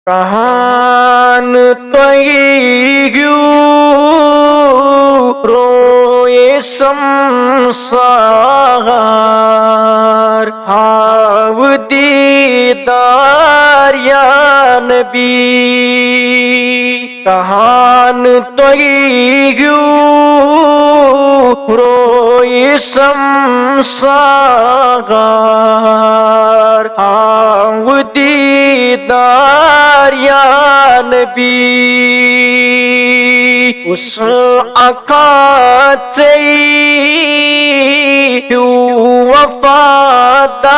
کہان تویگیو روئے سمسار ہاو دیدار یا نبی کہان تویگیو روئے سمسار ہاو دیدار یا نبی اس اکاچی وفادار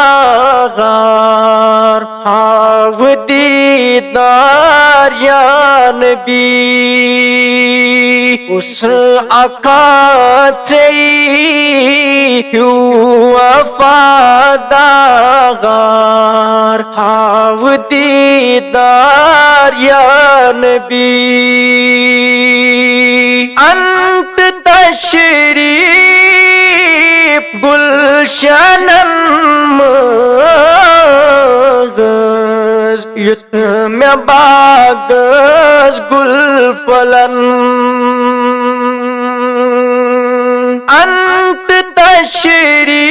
ہاو دیدار یا نبی اس اکاچی وفادار ہاو دیدار یا نبی انت تشریف گلشنن مغز یتم باغز گل فلن انت تشریف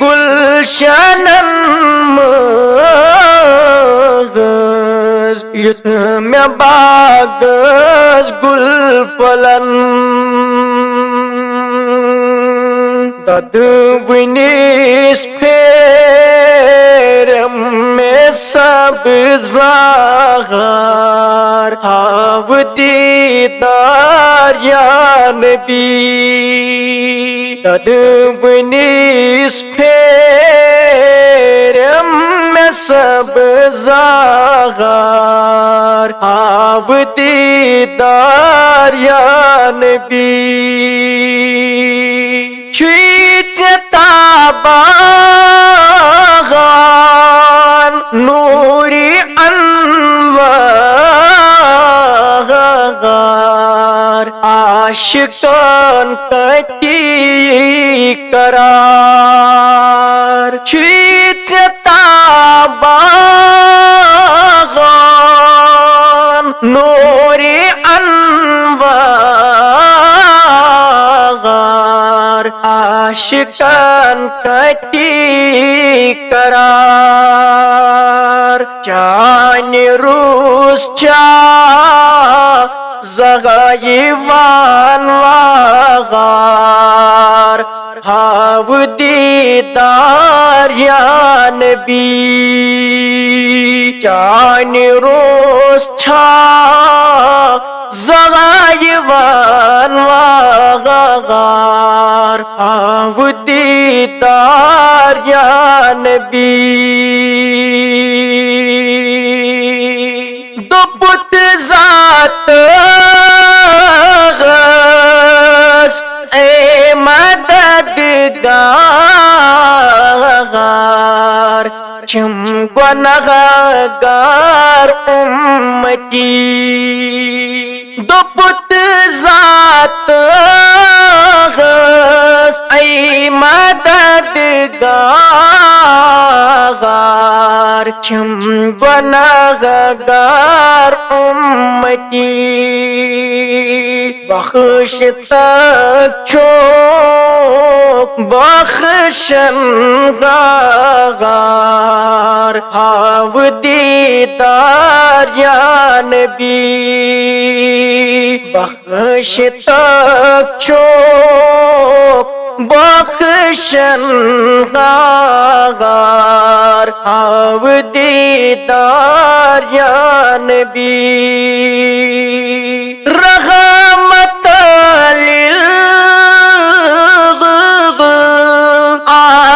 گلشنن مغز یتم باغز گل فلن ددونیس پھیرم میں سبزار ہاو دیدار یا نبی ددونیس پھیرم میں سبزار ہاو دیدار یا نبی تابان نوری انوار عاشقان کتی قرار چیچ تابان نوری انوار عاشقان کتی قرار چانی روز چا زغیوان واغار ہاو دیدار یا نبی چانی روز چا زغیوان واغار ہاو دیدار یا نبی دو پت ذات غس اے مددگار چم گنہگار امتی دو پت ذات غس اے مددگار چم گنہگار امتی بخش تک چوک بخشن گار ہاو دیدار یا نبی بخش تک چوک بخشن گار ہاو دیدار یا نبی رحمت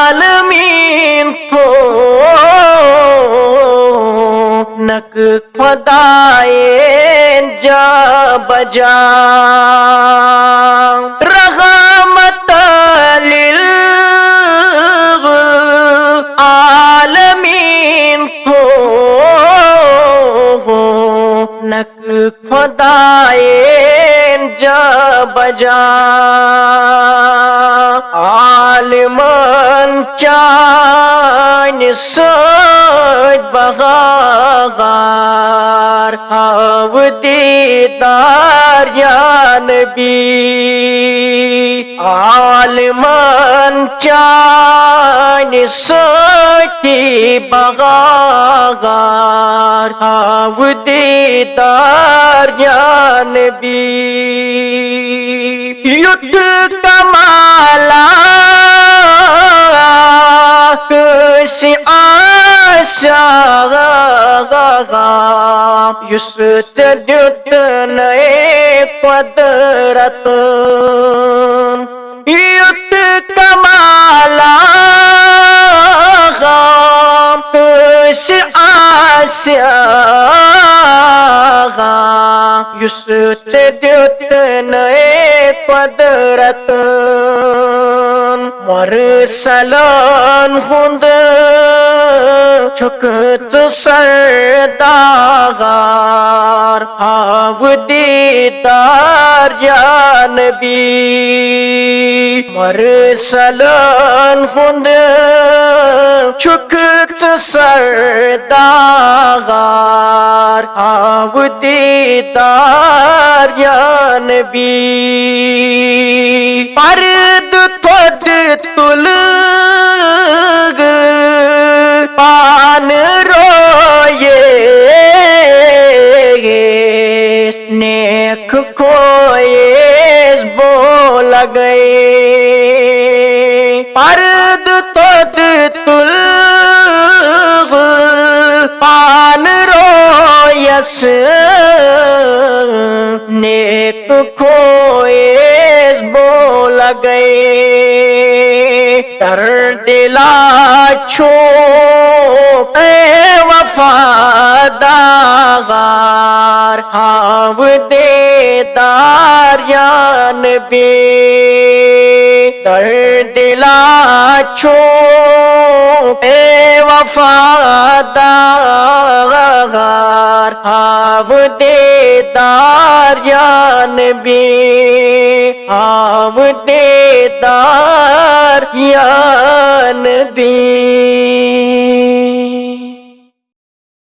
للعالمین کو نک خدائے جا بجا رحمت للعالمین کو نک خدائے جا بجا عالمان چاہ سۭتۍ بہار ہاو دیدار یا نبی عالمن چانہِ سۭتی بہار ہاو دیدار یا نبی یُتھ کمالا کٲنٛسہِ آسیا یُس ژےٚ دیُتنَے قۄدرتن یُتھ کمالا کٲنٛسہِ آسیا یُس ژےٚ دیُتنَے قۄدرتن مُرسلن ہُنٛد چھُکھ ژٕ سردار ہاو دیدار یا نبی مُرسلن ہُنٛد چھُکھ ژٕ سردار ہاو دیدار یا نبی پردٕ تھوٚد تُلہٕ پانہٕ رویس نیک کھویس بول گئے پردٕ تھوٚد تُلہٕ پانہٕ رویس نیک کھویس بول گئے درد دلا چھو اے وفادار ہاو دیدار یا نبی درد دلا چھو اے وفادار ہاو دیدار یا نبی ہاو دیدار یا نبی